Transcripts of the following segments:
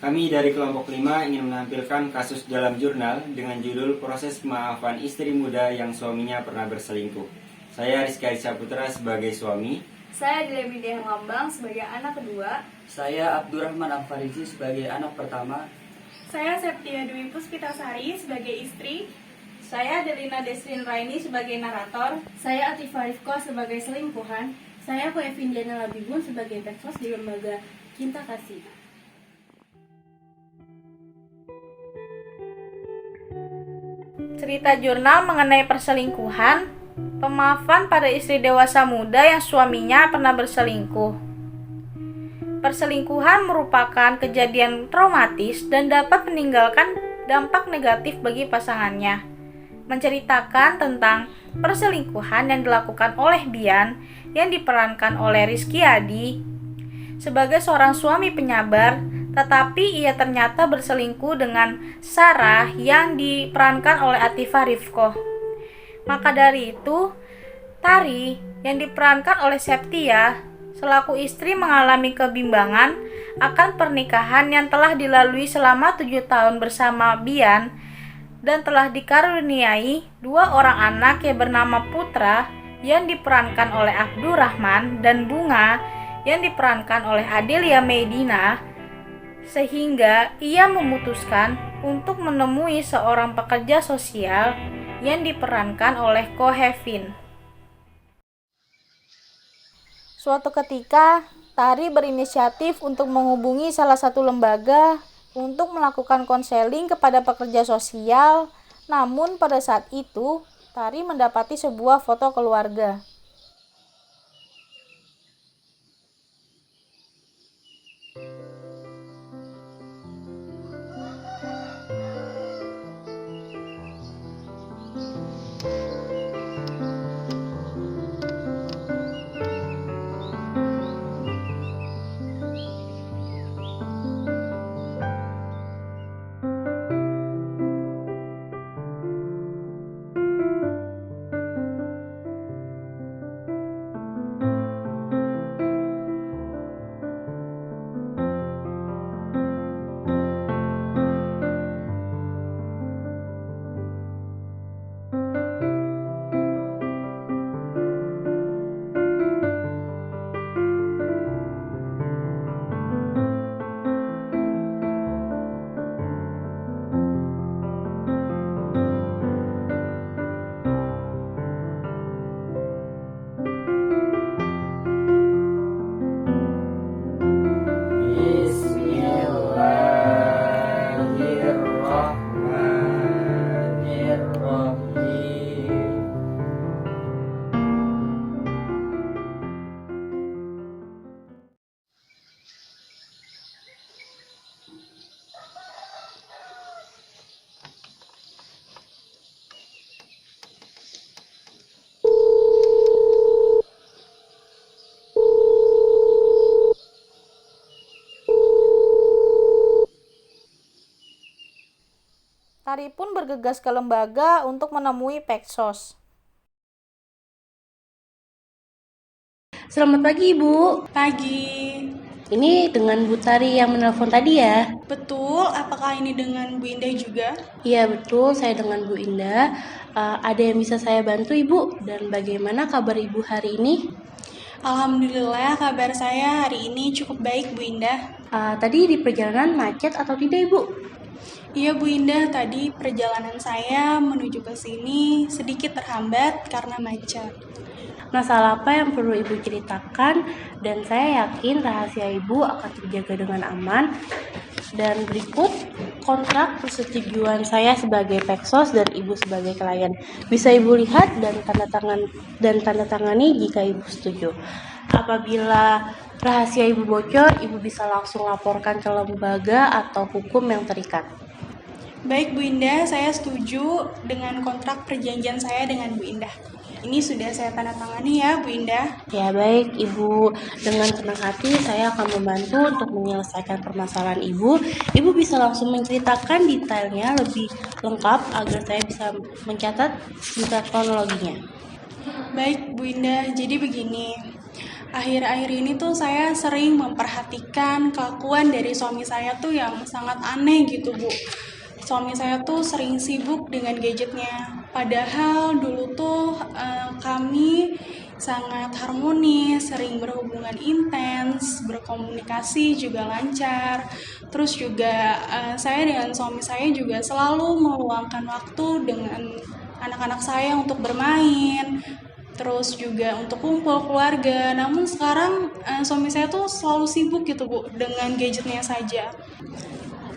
Kami dari kelompok 5 ingin menampilkan kasus dalam jurnal dengan judul Proses Pemaafan Istri Muda yang Suaminya Pernah Berselingkuh. Saya Rizky Saputra sebagai suami. Saya Dewi Lambang sebagai anak kedua. Saya Abdurrahman Al-Farizi sebagai anak pertama. Saya Septia Dwi Puspitasari sebagai istri. Saya Delina Desrin Raini sebagai narator. Saya Atifah Rifko sebagai selingkuhan. Saya Evindiana Labibun sebagai peksos di lembaga Cinta Kasih. Cerita jurnal mengenai perselingkuhan, pemaafan pada istri dewasa muda yang suaminya pernah berselingkuh. Perselingkuhan merupakan kejadian traumatis dan dapat meninggalkan dampak negatif bagi pasangannya. Menceritakan tentang perselingkuhan yang dilakukan oleh Bian yang diperankan oleh Rizky Adi sebagai seorang suami penyabar, tetapi ia ternyata berselingkuh dengan Sarah yang diperankan oleh Atifah Rifko. Maka dari itu, Tari yang diperankan oleh Septia selaku istri mengalami kebimbangan akan pernikahan yang telah dilalui selama 7 tahun bersama Bian dan telah dikaruniai 2 orang anak yang bernama Putra yang diperankan oleh Abdurrahman dan Bunga yang diperankan oleh Adelia Medina, sehingga ia memutuskan untuk menemui seorang pekerja sosial yang diperankan oleh Ko Hevin. Suatu ketika, Tari berinisiatif untuk menghubungi salah satu lembaga untuk melakukan konseling kepada pekerja sosial, namun pada saat itu, Tari mendapati sebuah foto keluarga. Tari pun bergegas ke lembaga untuk menemui Peksos. Selamat pagi, Ibu. Pagi. Ini dengan Bu Tari yang menelpon tadi ya? Betul, apakah ini dengan Bu Indah juga? Iya, betul. Saya dengan Bu Indah. Ada yang bisa saya bantu, Ibu? Dan bagaimana kabar Ibu hari ini? Alhamdulillah, kabar saya hari ini cukup baik, Bu Indah. Tadi di perjalanan macet atau tidak, Ibu? Iya, Bu Indah, tadi perjalanan saya menuju ke sini sedikit terhambat karena macet. Masalah apa yang perlu Ibu ceritakan? Dan saya yakin rahasia Ibu akan terjaga dengan aman. Dan berikut kontrak persetujuan saya sebagai Peksos dan Ibu sebagai klien. Bisa Ibu lihat dan tanda tangani jika Ibu setuju. Apabila rahasia Ibu bocor, Ibu bisa langsung laporkan ke lembaga atau hukum yang terikat. Baik, Bu Indah, saya setuju dengan kontrak perjanjian saya dengan Bu Indah. Ini sudah saya tanda tangani ya, Bu Indah. Ya baik, Ibu. Dengan senang hati saya akan membantu untuk menyelesaikan permasalahan Ibu. Ibu bisa langsung menceritakan detailnya lebih lengkap agar saya bisa mencatat detail kronologinya. Baik, Bu Indah. Jadi begini. Akhir-akhir ini tuh saya sering memperhatikan kelakuan dari suami saya tuh yang sangat aneh gitu, Bu. Suami saya tuh sering sibuk dengan gadgetnya. Padahal dulu tuh kami sangat harmonis, sering berhubungan intens, berkomunikasi juga lancar. Terus juga saya dengan suami saya juga selalu meluangkan waktu dengan anak-anak saya untuk bermain, terus juga untuk kumpul keluarga. Namun sekarang suami saya tuh selalu sibuk gitu, Bu, dengan gadgetnya saja.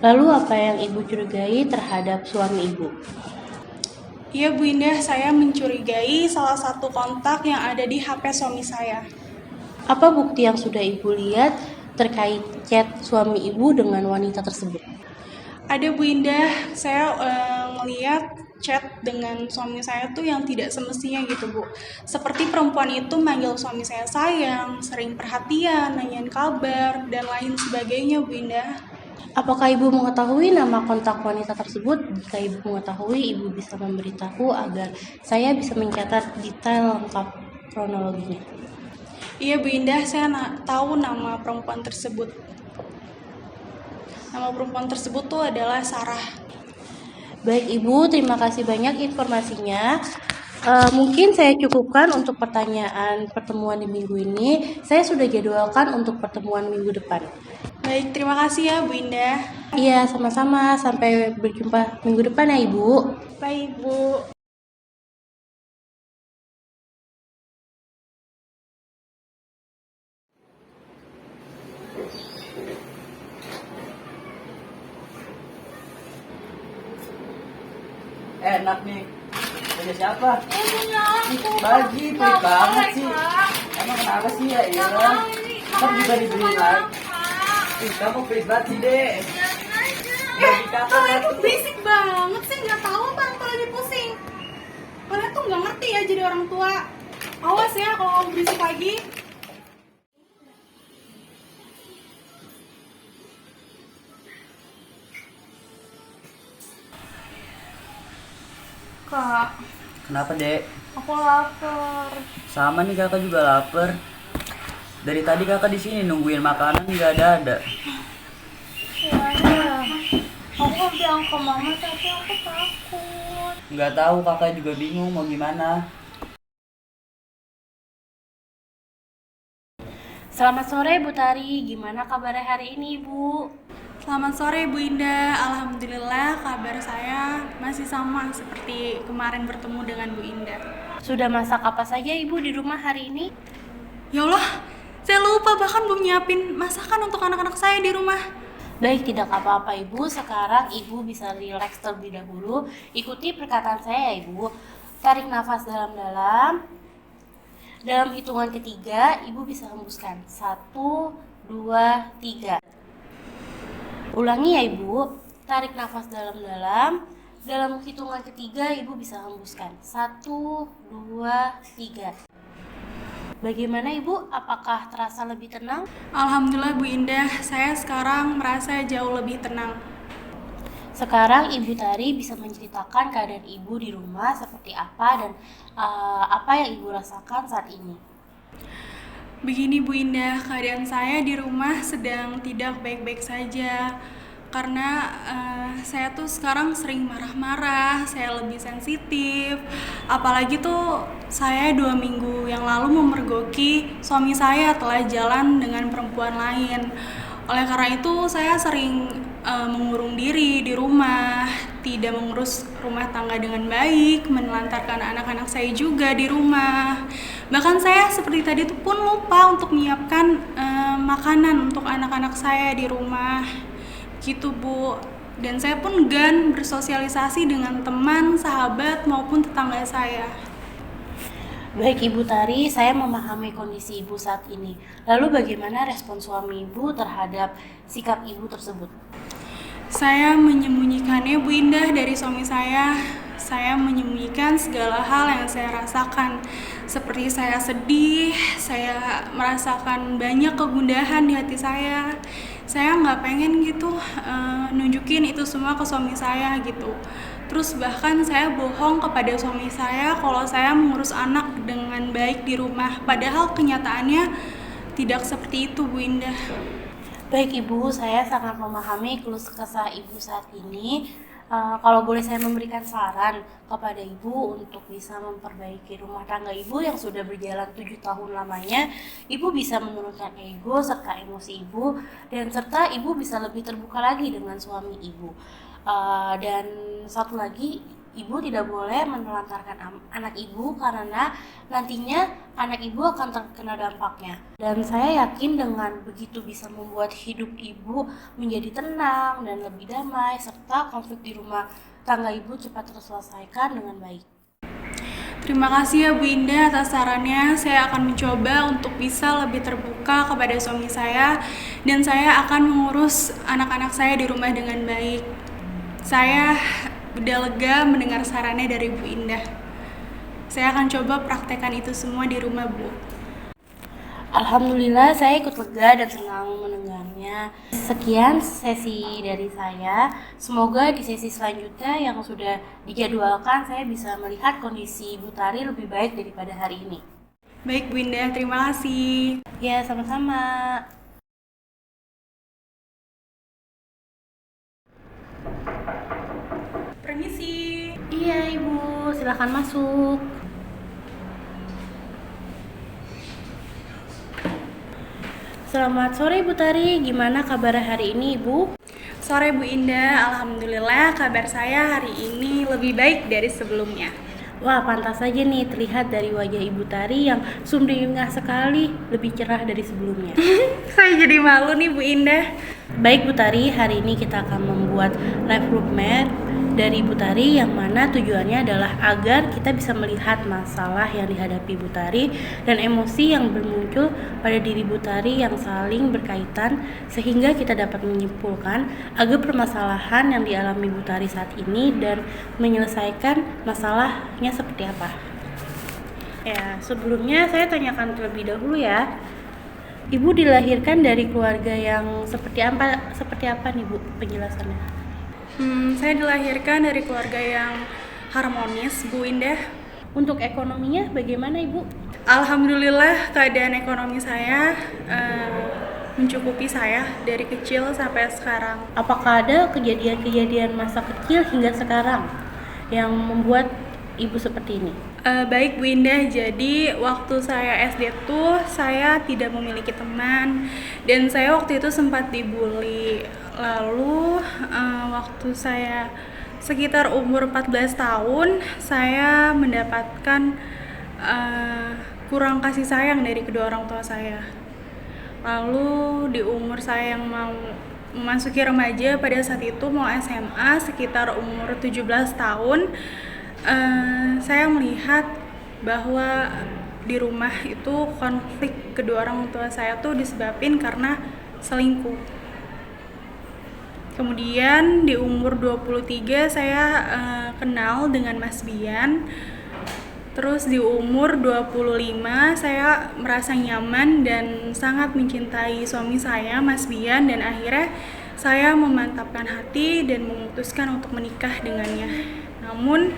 Lalu apa yang Ibu curigai terhadap suami Ibu? Iya, Bu Indah, saya mencurigai salah satu kontak yang ada di HP suami saya. Apa bukti yang sudah Ibu lihat terkait chat suami Ibu dengan wanita tersebut? Ada, Bu Indah, saya ngeliat chat dengan suami saya tuh yang tidak semestinya gitu, Bu. Seperti perempuan itu manggil suami saya sayang, sering perhatian, nanyain kabar, dan lain sebagainya, Bu Indah. Apakah Ibu mengetahui nama kontak wanita tersebut? Jika Ibu mengetahui, Ibu bisa memberitahu agar saya bisa mencatat detail lengkap kronologinya. Iya, Bu Indah, saya tahu nama perempuan tersebut. Nama perempuan tersebut tuh adalah Sarah. Baik Ibu, terima kasih banyak informasinya. Mungkin saya cukupkan untuk pertemuan di minggu ini. Saya sudah jadwalkan untuk pertemuan minggu depan. Baik, terima kasih ya, Bu Indah. Iya, sama-sama. Sampai berjumpa minggu depan ya Ibu. Bye, Bu. Enak nih. Punya siapa? Punya aku. Baji, pelit Nggak banget boleh, sih. Kak. Emang kenapa sih ya? Nggak Iya. mau ini. Kan juga dibeliin lagi. Ih, kamu pelit banget sih, Dek. Bagi kakak Kalian kan. tuh berisik banget sih, nggak tahu apa yang lagi pusing. Kalian tuh nggak ngerti ya jadi orang tua. Awas ya kalau kamu berisik lagi. Kak, Kenapa, Dek? aku lapar. Sama nih kakak juga lapar. Dari tadi kakak di sini nungguin makanan nggak ada. Ya, aku bilang ke mama tapi aku takut. Nggak tahu, kakak juga bingung mau gimana. Selamat sore Bu Tari, gimana kabarnya hari ini Bu? Selamat sore, Bu Indah. Alhamdulillah kabar saya masih sama seperti kemarin bertemu dengan Bu Indah. Sudah masak apa saja Ibu di rumah hari ini? Ya Allah, saya lupa bahkan belum nyiapin masakan untuk anak-anak saya di rumah. Baik, tidak apa-apa Ibu. Sekarang Ibu bisa rileks terlebih dahulu. Ikuti perkataan saya ya Ibu. Tarik nafas dalam-dalam. Dalam hitungan ketiga, Ibu bisa hembuskan. 1, 2, 3. Ulangi ya Ibu. Tarik nafas dalam-dalam. Dalam hitungan ketiga, Ibu bisa hembuskan. 1, 2, 3. Bagaimana Ibu? Apakah terasa lebih tenang? Alhamdulillah Bu Indah, saya sekarang merasa jauh lebih tenang. Sekarang Ibu Tari bisa menceritakan keadaan Ibu di rumah seperti apa dan apa yang Ibu rasakan saat ini. Begini Bu Indah, keadaan saya di rumah sedang tidak baik-baik saja. Karena saya tuh sekarang sering marah-marah, saya lebih sensitif. Apalagi tuh saya 2 minggu yang lalu memergoki suami saya telah jalan dengan perempuan lain. Oleh karena itu saya sering mengurung diri di rumah, tidak mengurus rumah tangga dengan baik, menelantarkan anak-anak saya juga di rumah. Bahkan saya seperti tadi tuh pun lupa untuk menyiapkan makanan untuk anak-anak saya di rumah. Gitu Bu. Dan saya pun enggan bersosialisasi dengan teman, sahabat maupun tetangga saya. Baik Ibu Tari, saya memahami kondisi Ibu saat ini. Lalu bagaimana respon suami Ibu terhadap sikap Ibu tersebut? Saya menyembunyikannya Bu Indah dari suami saya. Saya menyembunyikan segala hal yang saya rasakan. Seperti saya sedih, saya merasakan banyak kegundahan di hati saya. Saya nggak pengen gitu nunjukin itu semua ke suami saya gitu. Terus bahkan saya bohong kepada suami saya kalau saya mengurus anak dengan baik di rumah. Padahal kenyataannya tidak seperti itu, Bu Indah. Baik Ibu, saya sangat memahami keluh kesah Ibu saat ini. Kalau boleh saya memberikan saran kepada Ibu untuk bisa memperbaiki rumah tangga Ibu yang sudah berjalan 7 tahun lamanya, Ibu bisa menurunkan ego serta emosi Ibu, dan serta Ibu bisa lebih terbuka lagi dengan suami Ibu. Dan satu lagi, Ibu tidak boleh menelantarkan anak Ibu karena nantinya anak Ibu akan terkena dampaknya. Dan saya yakin dengan begitu bisa membuat hidup Ibu menjadi tenang dan lebih damai, serta konflik di rumah tangga Ibu cepat terselesaikan dengan baik. Terima kasih ya Bu Indah atas sarannya. Saya akan mencoba untuk bisa lebih terbuka kepada suami saya, dan saya akan mengurus anak-anak saya di rumah dengan baik. Saya udah lega mendengar sarannya dari Bu Indah. Saya akan coba praktekkan itu semua di rumah, Bu. Alhamdulillah, saya ikut lega dan senang mendengarnya. Sekian sesi dari saya. Semoga di sesi selanjutnya yang sudah dijadwalkan saya bisa melihat kondisi Ibu Tari lebih baik daripada hari ini. Baik Bu Indah, terima kasih. Ya, sama-sama. Permisi. Iya Ibu, silakan masuk. Selamat sore Ibu Tari, gimana kabar hari ini Ibu? Sore Bu Indah, alhamdulillah kabar saya hari ini lebih baik dari sebelumnya. Wah, pantas saja nih terlihat dari wajah Ibu Tari yang sumringah sekali, lebih cerah dari sebelumnya. Saya jadi malu nih Bu Indah. Baik Bu Tari, hari ini kita akan membuat live roadmap dari Ibu Tari yang mana tujuannya adalah agar kita bisa melihat masalah yang dihadapi Ibu Tari dan emosi yang bermuncul pada diri Ibu Tari yang saling berkaitan, sehingga kita dapat menyimpulkan agar permasalahan yang dialami Ibu Tari saat ini dan menyelesaikan masalahnya seperti apa. Ya, sebelumnya saya tanyakan terlebih dahulu ya. Ibu dilahirkan dari keluarga yang seperti apa nih Bu penjelasannya? Saya dilahirkan dari keluarga yang harmonis, Bu Indah. Untuk ekonominya bagaimana Ibu? Alhamdulillah keadaan ekonomi saya mencukupi saya dari kecil sampai sekarang. Apakah ada kejadian-kejadian masa kecil hingga sekarang yang membuat Ibu seperti ini? Baik Bu Indah, jadi waktu saya SD tuh saya tidak memiliki teman dan saya waktu itu sempat dibully. Lalu waktu saya sekitar umur 14 tahun, saya mendapatkan kurang kasih sayang dari kedua orang tua saya. Lalu di umur saya yang mau memasuki remaja, pada saat itu mau SMA sekitar umur 17 tahun, saya melihat bahwa di rumah itu konflik kedua orang tua saya tuh disebabkan karena selingkuh. Kemudian di umur 23 saya kenal dengan Mas Bian. Terus di umur 25 saya merasa nyaman dan sangat mencintai suami saya, Mas Bian, dan akhirnya saya memantapkan hati dan memutuskan untuk menikah dengannya. Namun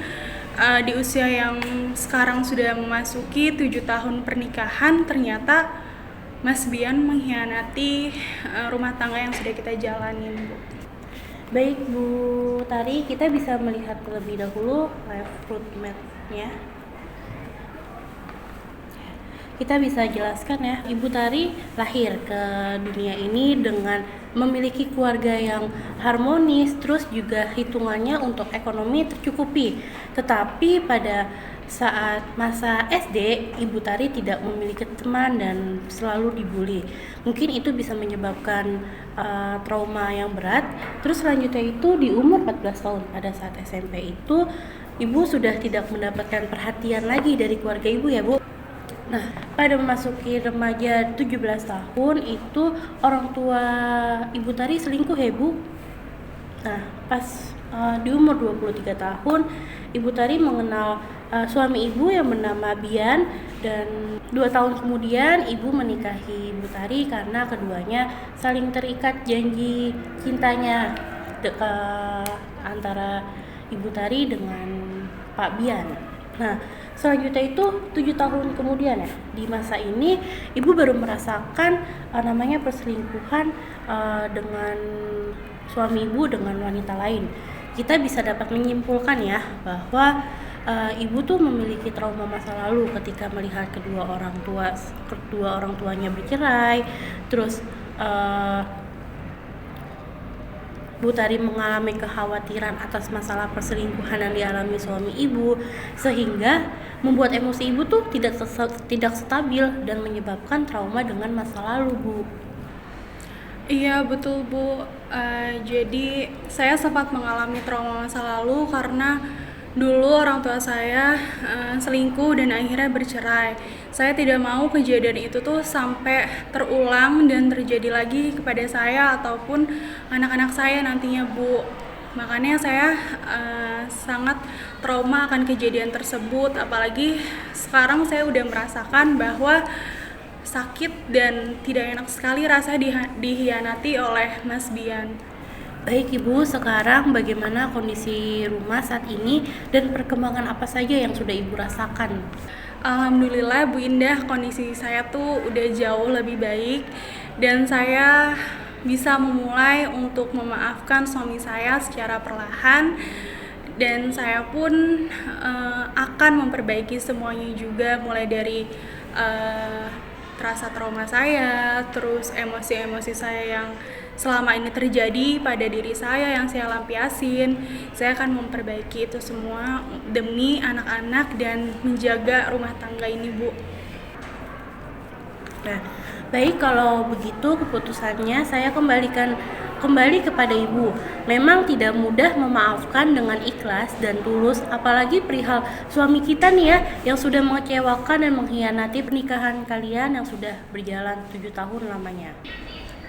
di usia yang sekarang sudah memasuki 7 tahun pernikahan, ternyata Mas Bian mengkhianati rumah tangga yang sudah kita jalanin, Bu. Baik Bu Tari, kita bisa melihat terlebih dahulu live roadmap-nya. Kita bisa jelaskan ya, Ibu Tari lahir ke dunia ini dengan memiliki keluarga yang harmonis, terus juga hitungannya untuk ekonomi tercukupi. Tetapi pada saat masa SD, Ibu Tari tidak memiliki teman dan selalu dibully. Mungkin itu bisa menyebabkan trauma yang berat. Terus selanjutnya itu di umur 14 tahun, pada saat SMP itu, Ibu sudah tidak mendapatkan perhatian lagi dari keluarga Ibu ya Bu. Nah, pada memasuki remaja 17 tahun itu orang tua Ibu Tari selingkuh ya Bu. Nah, pas di umur 23 tahun Ibu Tari mengenal suami Ibu yang bernama Bian, dan 2 tahun kemudian Ibu menikahi Ibu Tari karena keduanya saling terikat janji cintanya antara Ibu Tari dengan Pak Bian. Nah, selanjutnya itu 7 tahun kemudian ya, di masa ini ibu baru merasakan namanya perselingkuhan dengan suami ibu dengan wanita lain. Kita bisa dapat menyimpulkan ya bahwa ibu tuh memiliki trauma masa lalu ketika melihat kedua orang tuanya bercerai, terus Bu Tari mengalami kekhawatiran atas masalah perselingkuhan yang dialami suami ibu, sehingga membuat emosi ibu tuh tidak stabil dan menyebabkan trauma dengan masa lalu, Bu. Iya betul Bu. Jadi saya sempat mengalami trauma masa lalu karena dulu orang tua saya selingkuh dan akhirnya bercerai. Saya tidak mau kejadian itu tuh sampai terulang dan terjadi lagi kepada saya ataupun anak-anak saya nantinya Bu. Makanya saya sangat trauma akan kejadian tersebut, apalagi sekarang saya udah merasakan bahwa sakit dan tidak enak sekali rasa dihianati oleh Mas Bian. Baik Ibu, sekarang bagaimana kondisi rumah saat ini dan perkembangan apa saja yang sudah Ibu rasakan? Alhamdulillah Bu Indah, kondisi saya tuh udah jauh lebih baik dan saya bisa memulai untuk memaafkan suami saya secara perlahan, dan saya pun akan memperbaiki semuanya juga, mulai dari rasa trauma saya, terus emosi-emosi saya yang selama ini terjadi pada diri saya yang saya lampiasin. Saya akan memperbaiki itu semua demi anak-anak dan menjaga rumah tangga ini, Bu. Nah, baik, kalau begitu keputusannya saya kembali kepada Ibu. Memang tidak mudah memaafkan dengan ikhlas dan tulus, apalagi perihal suami kita nih ya, yang sudah mengecewakan dan mengkhianati pernikahan kalian yang sudah berjalan 7 tahun lamanya.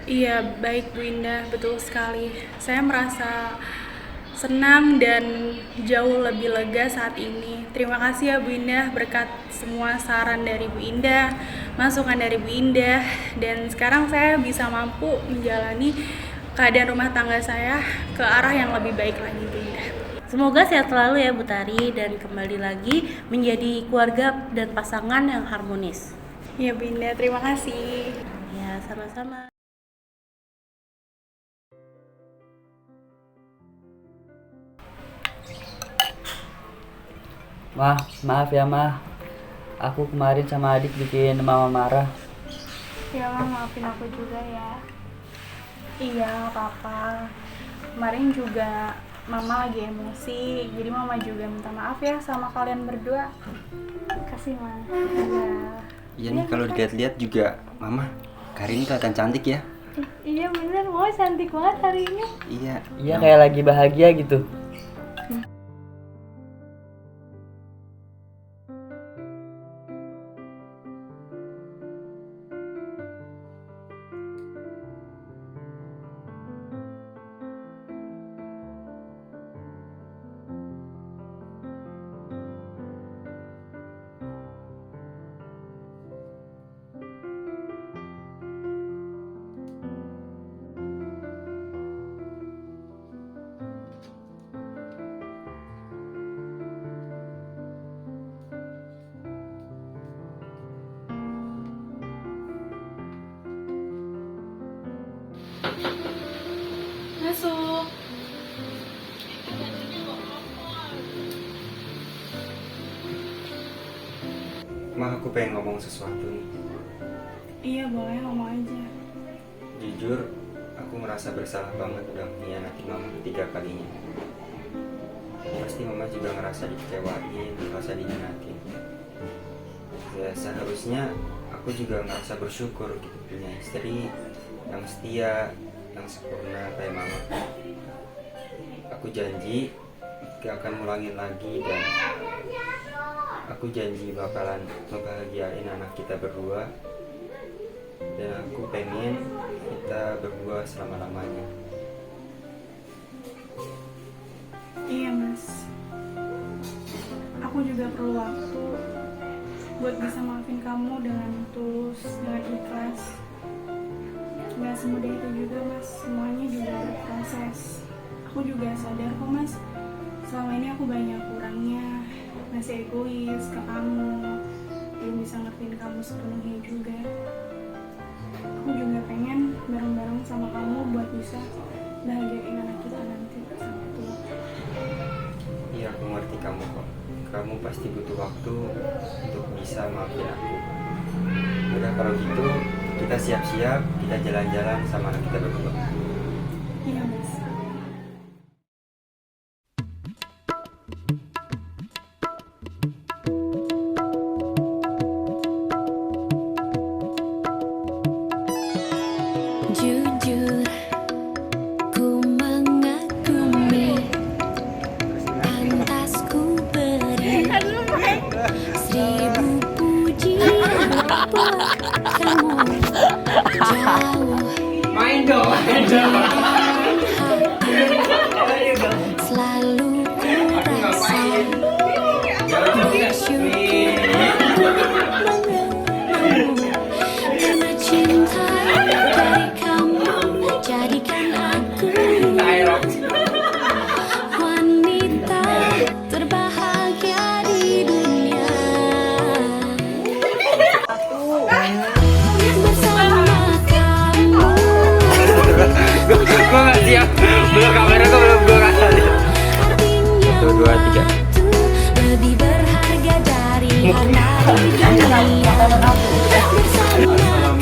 Iya, baik Bu Indah, betul sekali. Saya merasa senang dan jauh lebih lega saat ini. Terima kasih ya Bu Indah, berkat semua saran dari Bu Indah, masukan dari Bu Indah, dan sekarang saya bisa mampu menjalani keadaan rumah tangga saya ke arah yang lebih baik lagi, Bu Indah. Semoga sehat selalu ya Bu Tari dan kembali lagi menjadi keluarga dan pasangan yang harmonis. Iya Bu Indah, terima kasih. Ya, sama-sama. Maaf ya Mah, aku kemarin sama adik bikin mama marah. Ya Mah, maafin aku juga ya. Iya, apa-apa. Kemarin juga Mama lagi emosi, jadi Mama juga minta maaf ya sama kalian berdua. Kasih Mah. Iya nih, kalau dilihat-lihat juga Mama hari ini kelihatan cantik ya. Iya bener, Mama cantik banget hari ini. Iya kayak lagi bahagia gitu. Masuk. Ma, aku pengen ngomong sesuatu nih. Iya, boleh ngomong aja. Jujur, aku merasa bersalah banget udah mengkhianati Mama ketiga kalinya. Pasti Mama juga ngerasa dikecewain, ngerasa dihianatin. Ya, seharusnya aku juga ngerasa bersyukur gitu punya istri yang setia, yang sempurna kayak Mama. Aku janji gak akan ngulangin lagi, dan aku janji bakalan ngebahagiain anak kita berdua, dan aku pengen kita berdua selama-lamanya. Iya Mas, aku juga perlu waktu buat bisa maafin kamu dengan tulus, dengan ikhlas. Gak semudah itu juga Mas, semuanya juga ada proses. Aku juga sadar kok Mas, selama ini aku banyak kurangnya, masih egois ke kamu, belum bisa ngertiin kamu sepenuhnya juga. Aku juga pengen bareng-bareng sama kamu buat bisa bahagiain anak kita nanti sampai tua. Iya, aku ngerti kamu kok. Kamu pasti butuh waktu untuk bisa maafin aku. Udah kalau gitu, kita siap-siap, kita jalan-jalan sama anak kita berdua. Iya mas. Jujur, ku mengagumi, pantas ku beri 1000 pujian buat kamu. Jauh selalu ku rasa bersyukur mengenalmu, karena cinta dari kamu jadikan aku wanita terbahagia di dunia. Bersama kamu Gue gak siap, belum kamera gue belum gue kasih. artinya 1, 2, 3. waktu lebih berharga dari harta di dunia. Bersama